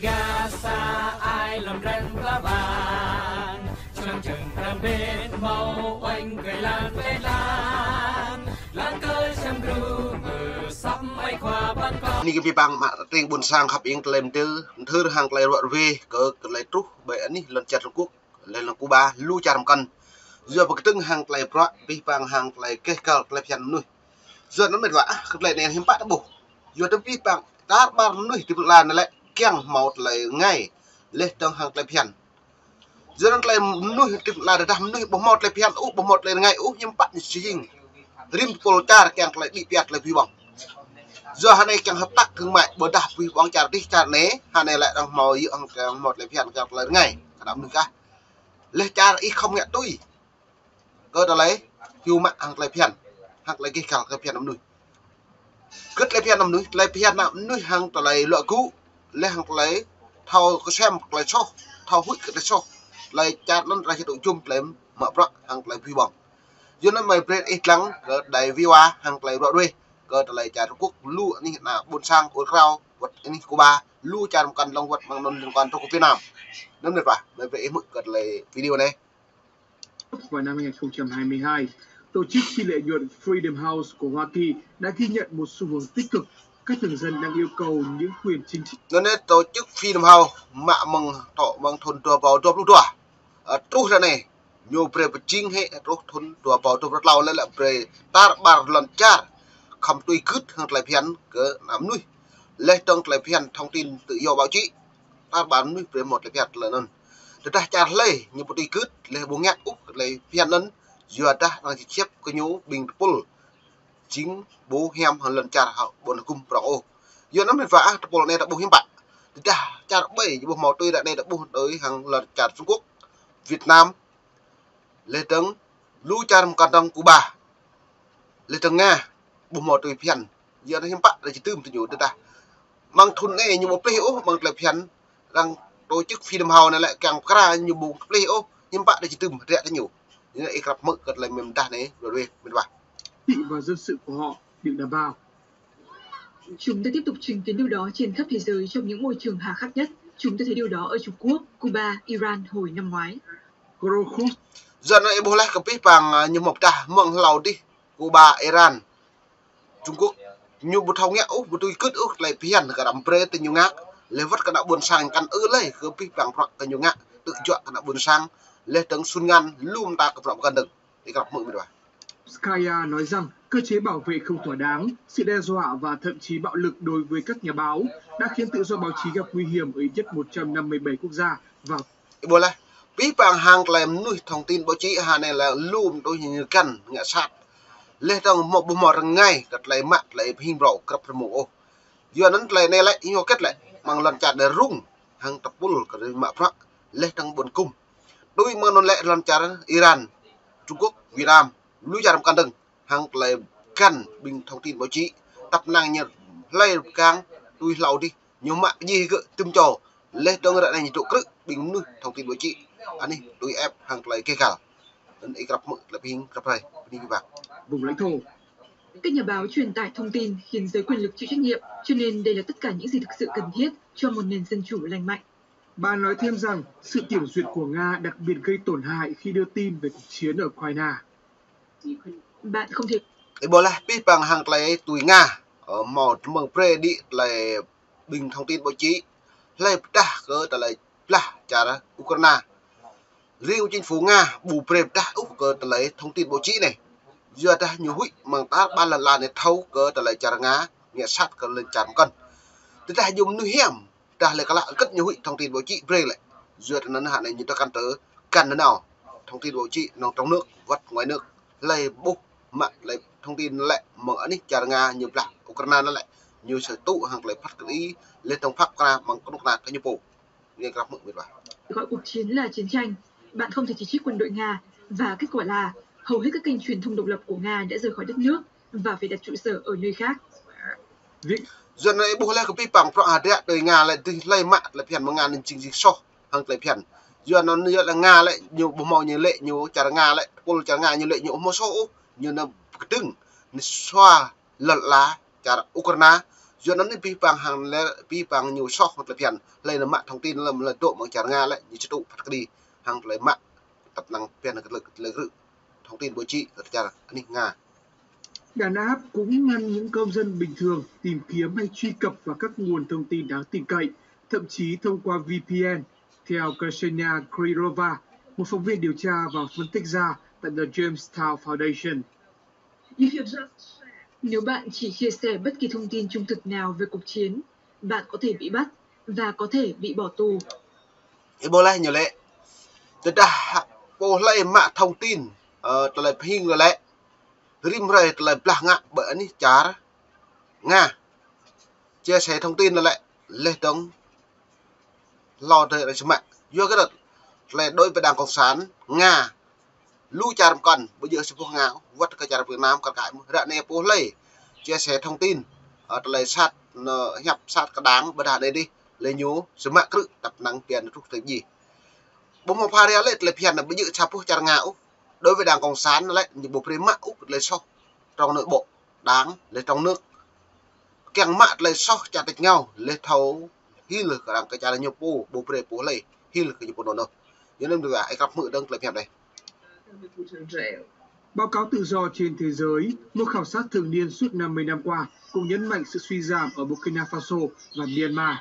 Gasa ai làm răng lá vàng trong chừng làm bên màu oanh cười lan lên lan cơ xem ru mờ sắp bay qua ban con. Ni cái bang mà tiền buồn sang khắp yên lên từ hàng lại rồi về cỡ lại trúc bởi anh lần chặt Trung Quốc lên là Cuba lưu chạm cần giờ bậc từng hàng lại pro bị bang hàng lại kết cờ lại phiền nuôi giờ nó mệt vã lại này hiếm bắt đã bù giờ tới bị bang ta ba nuôi thì là lại keng màu lại ngay lên trong hàng lại phiền giờ nó lại nuôi thì là để làm nuôi bông mọt lại phiền bông mọt lại ngay nhưng bắt thì gì rim polta keng lại bị phiền lại vì bằng giờ hắn này chẳng hợp tác thương mại bờ đạp vì quang trà đi trà né hắn này lại đang mò dự một lại phiền gặp lại ngày đám được cả lấy cha ít không nhận tôi cơ đó lấy hiu mạng hàng lại phiền hàng lại cái khảo cái phiền nằm nuôi cất lại phiền nằm nuôi hàng tờ lấy loại cũ lấy hàng lấy thao có xem lại số thao hút cái số lấy cha nó ra cho tụi chung lấy mở rộng hàng lại phi bằng giờ nó mày bread ít lắng đầy viewa hàng lại rõ đuôi cơ lại trả Trung Quốc lưu anh là buôn sang của rau vật anh Cuba lưu trả một căn long vật bằng non liên quan trong Việt Nam nên được và về về mức cỡ lại video này vào năm 2022 tổ chức phi lợi nhuận Freedom House của Hoa Kỳ đã ghi nhận một xu hướng tích cực các thường dân đang yêu cầu những quyền chính trị nên tổ chức Freedom House mạ mừng thọ bằng thôn tua vào tua lúc tua trú ra này nhiều pre chính hệ trú thôn tua vào tua rất lâu lên là pre tar bar lần cha không tùy cứt hoặc lại phiền cỡ nắm nuôi lên trong lại phiền thông tin tự do báo chí ta bán nuôi về một lại phiền là nên để ta trả lấy như một tùy cứt lấy bố nhát úc lấy phiền nên giờ ta đang chỉ chép cái nhú bình pol chính bố hem hơn lần trả họ bốn cung pro giờ nó mình vã pol này đã bố hiếm bạn để ta trả bảy bố màu tươi tại đây đã bố tới hàng lần trả Trung Quốc Việt Nam lên tầng lưu trả một căn đồng Cuba lên tầng Nga bố mò tùy phiền giờ nó hiếm bạn là chỉ tư một nhiều ta mang thun này như một plei ô bằng lại phiền đang tổ chức Freedom House này lại càng ra như một plei ô nhưng bạn là chỉ tư một rẻ nhiều như vậy gặp mực gần lại mình đa này rồi về bên ngoài và dân sự của họ được đảm bảo. Chúng ta tiếp tục chứng kiến điều đó trên khắp thế giới trong những môi trường hà khắc nhất. Chúng ta thấy điều đó ở Trung Quốc, Cuba, Iran hồi năm ngoái. Giờ này bố lại cái bằng như một ta mừng lầu đi Cuba, Iran, Trung Quốc như một thằng nhẽ một tôi cất ước lại phiền cả đám pre từ nhiều ngã lấy vắt cả đạo buồn sang căn lấy cái bằng hoặc cả nhiều ngã tự chọn cả đạo buồn sang lấy tấn xuân ngăn luôn ta gặp gần đừng để gặp mượn bên ngoài. Skya nói rằng cơ chế bảo vệ không thỏa đáng, sự đe dọa và thậm chí bạo lực đối với các nhà báo đã khiến tự do báo chí gặp nguy hiểm ở ít nhất 157 quốc gia và bố lại bí bằng hàng làm nuôi thông tin báo chí hà này là luôn tôi như căn ngã sát lên trong một bộ mỏ ngay đặt lại mạng lại hình rổ cặp mồ giờ nó lại này lại nhiều kết lại bằng lần chặt để rung hàng tập bút cả mạng pháp lên trong buồn cung đôi mà nó lại lần chặt Iran Trung Quốc Việt Nam lưu ra căn đừng hàng lại căn bình thông tin báo chí tập năng như lấy càng đuôi lầu đi nhiều mạng gì cơ tim trò lên trong đoạn này nhiệt độ cực bình nuôi thông tin báo chí anh đi đuôi ép hàng lại kê cả ấy gặp mực là bình gặp này đi vào vùng lãnh thổ. Các nhà báo truyền tải thông tin khiến giới quyền lực chịu trách nhiệm, cho nên đây là tất cả những gì thực sự cần thiết cho một nền dân chủ lành mạnh. Bà nói thêm rằng sự kiểm duyệt của Nga đặc biệt gây tổn hại khi đưa tin về cuộc chiến ở Ukraine. Bạn không thể. Bố là biết bằng hàng lấy tuổi Nga ở một mừng pre đi là bình thông tin báo chí lấy đa cơ là trả Ukraine riêng chính phủ Nga bù pre đa cơ lấy thông tin báo chí này giờ ta nhiều hụi mà ta ba lần là để thâu cơ lại trả Nga nghe sát cơ lên trả một cân thì ta dùng nuôi hiểm ta lại cả lại rất nhiều hụi thông tin báo chí pre lại giờ ta nâng hạn này như ta căn tới căn thế nào thông tin báo chí nòng trong nước vật ngoài nước lấy bục mạng lấy thông tin lại mở đi trả Nga nhiều là Ukraine nó lại nhiều sở tụ hàng lấy phát ý lên trong pháp Nga bằng các nước nào như bộ nghe gặp mượn biệt gọi cuộc chiến là chiến tranh, bạn không thể chỉ trích quân đội Nga và kết quả là hầu hết các kênh truyền thông độc lập của Nga đã rời khỏi đất nước và phải đặt trụ sở ở nơi khác. Giờ này bố lại có bị bằng pro đấy đời Nga lại từ lấy mạng lại phiền một ngàn đến chính dịch so hàng lại phiền giờ nó như là Nga lại nhiều bộ màu như lệ nhiều trả Nga lại quân trả Nga như lệ nhiều một số như là từng xoa lật lá trả Ukraine do nó pi bằng hàng pi bằng nhiều shop hoặc là phiền lấy là mạng thông tin là độ bằng chả nga lại như chế độ phát đi hàng lấy mạng tập năng phiền là lực thông tin bố trí ở chả anh nga. Đàn áp cũng ngăn những công dân bình thường tìm kiếm hay truy cập vào các nguồn thông tin đáng tin cậy, thậm chí thông qua VPN, theo Ksenia Krylova, một phóng viên điều tra và phân tích ra tại The Jamestown Foundation. Nếu bạn chỉ chia sẻ bất kỳ thông tin trung thực nào về cuộc chiến, bạn có thể bị bắt và có thể bị bỏ tù. Ebola nhiều lệ, lấy mạng thông tin, lấy ping rồi lệ. Rim rồi là blah ngạ bởi ní chả nga chia sẻ thông tin là lại lên tống lo đời là mạng do cái đợt là đối với đảng cộng sản nga lưu trà còn bây giờ sẽ nga vắt cái trà Việt Nam còn cái ra này phố lấy chia sẻ thông tin ở lại sát nhập sát cái đáng bữa đây đi lấy nhú sự mạng cự tập năng tiền rút cái gì bố một pha lấy là phiền là bây giờ chả phố trà ngạo đối với đảng cộng sản lại những bộ phim mạng úc lấy sau trong nội bộ đáng lấy trong nước kèng mạ lấy sau chặt địch nhau lấy thấu hi lực làm cái chả là nhiều bộ phim bố lấy hi lực cái nhiều bộ đâu cho nên được ai gặp mượn đơn lấy phèn này. Báo cáo tự do trên thế giới, một khảo sát thường niên suốt 50 năm qua cũng nhấn mạnh sự suy giảm ở Burkina Faso và Myanmar.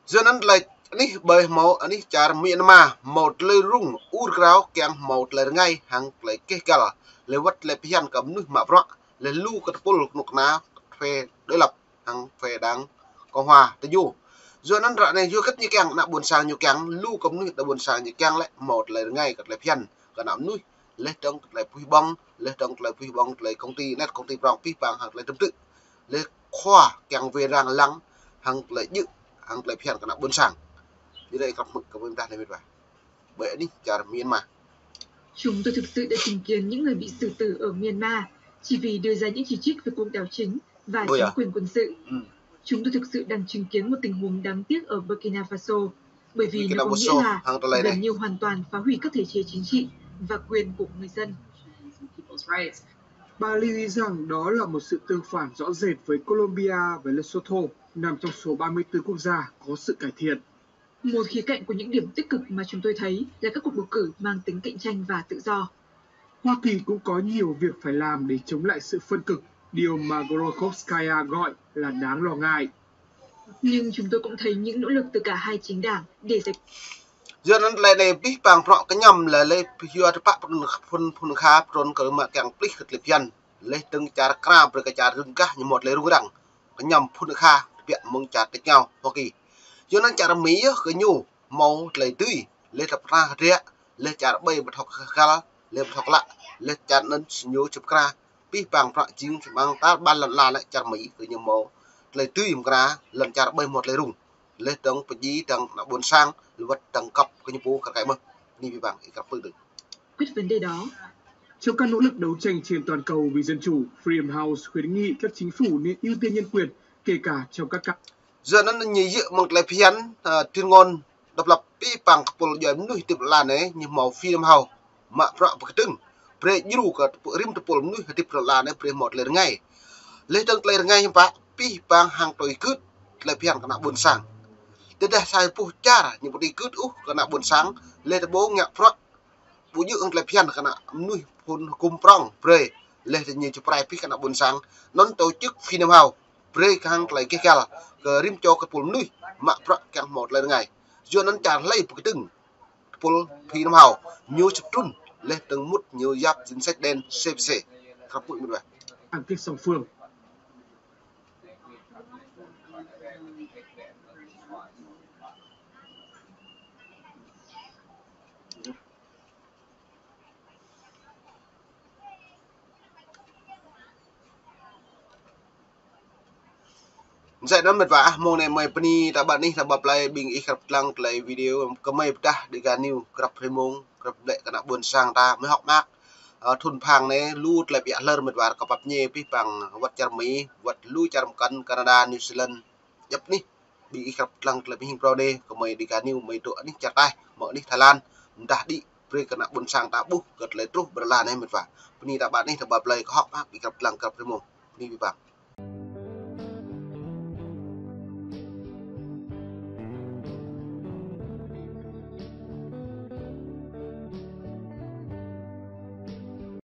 Cho nên là ní bởi màu anh ấy chả Myanmar một lời rung ur grau keng một lời ngay hàng lời kê cả lời vắt lời pian cầm núi mà rõ lời lu cái pol nục ná phê đối lập hàng phê đáng cộng hòa tới du do nên rõ này du cách như keng nạp buồn sang như keng lu cầm núi đã buồn sang như keng lại một lời ngay cái lời pian cái nạp núi lời trong lời phi bong lời công ty net công ty bong pi bang hàng lời tâm tự lời khoa keng về ràng lắng hàng lời dự hàng lời pian cái nạp buồn sang như đây gặp mực của chúng ta này bởi đi chả Myanmar. Chúng tôi thực sự đã chứng kiến những người bị xử tử ở Myanmar chỉ vì đưa ra những chỉ trích về cuộc đảo chính và chính quyền quân sự. Chúng tôi thực sự đang chứng kiến một tình huống đáng tiếc ở Burkina Faso bởi vì nó có nghĩa là gần như hoàn toàn phá hủy các thể chế chính trị và quyền của người dân. Bà lưu ý rằng đó là một sự tương phản rõ rệt với Colombia và Lesotho, nằm trong số 34 quốc gia có sự cải thiện. Một khía cạnh của những điểm tích cực mà chúng tôi thấy là các cuộc bầu cử mang tính cạnh tranh và tự do. Hoa Kỳ cũng có nhiều việc phải làm để chống lại sự phân cực, điều mà Gorokhovskaya gọi là đáng lo ngại. Nhưng chúng tôi cũng thấy những nỗ lực từ cả hai chính đảng để giải. Do nên lại này biết bằng rõ cái nhầm là lấy vừa được bắt phun khá rồi cái mà càng biết được liệp nhân lấy từng chả ra rồi cái chả rung cả như một lấy rung đằng cái nhầm phun khá biện mong chả địch nhau Hoa Kỳ cho nên chả mỹ cái nhu màu lấy tươi lấy tập ra rẽ lấy chả bay bật học khá lấy bật học lại lấy chả nên nhiều chụp ra biết bằng rõ chính bằng ta ban lần là lại chả mỹ cái nhiều màu lấy tươi một ra lần chả bay một lấy rung lấy trong cái gì trong là buồn sang vật tầng cấp cái những bố cái mà đi bằng gặp phương được quyết vấn đề đó. Trong các nỗ lực đấu tranh trên toàn cầu vì dân chủ, Freedom House khuyến nghị các chính phủ nên ưu tiên nhân quyền, kể cả trong các giờ nó như dự một lời phiến tuyên ngôn độc lập bị bằng bộ giờ nuôi tiếp là này như màu Freedom House mà rõ một từng pre như cái rim tập bộ nuôi tiếp là này pre một lời ngay lấy từng lời ngay như vậy bị bằng hàng tuổi cướp lời phiến cái nào buồn sang tidak saya pucara như budi cướp kena buồn sáng lên bố ngạc phật bố như ông lại phiền kena nuôi phun cung prong pre lên như chụp rai kena buồn sáng non tổ chức Freedom House pre khang lại cái là rim cho cái phun nuôi mà phật càng một lần ngày do nó trả lấy một cái từng phun Freedom House nhiều chụp trun lên từng mút nhiều giáp chính sách đen CPC khắp bụi một vậy ăn kích song phương. Saya dan berpa mau ne mai pani tabat ni sebab lai bing ikrap lang lai video kemai dah dengan new krap remong krap lek kena buồn sang ta mới học mát thun phang ne lu lai bia lơ mệt và kapap nye pi pang wat Jeremy wat lu charam kan Canada New Zealand dap ni bing ikrap lang lai bing pro de kemai dengan new mai tu ni chatai mo ni Thái Lan dah di pre kana bun sang ta bu kat le tru berlan ai mit wa ni ta ba ni ta ba play ko hok bị gặp lăng gặp mo ni bi ba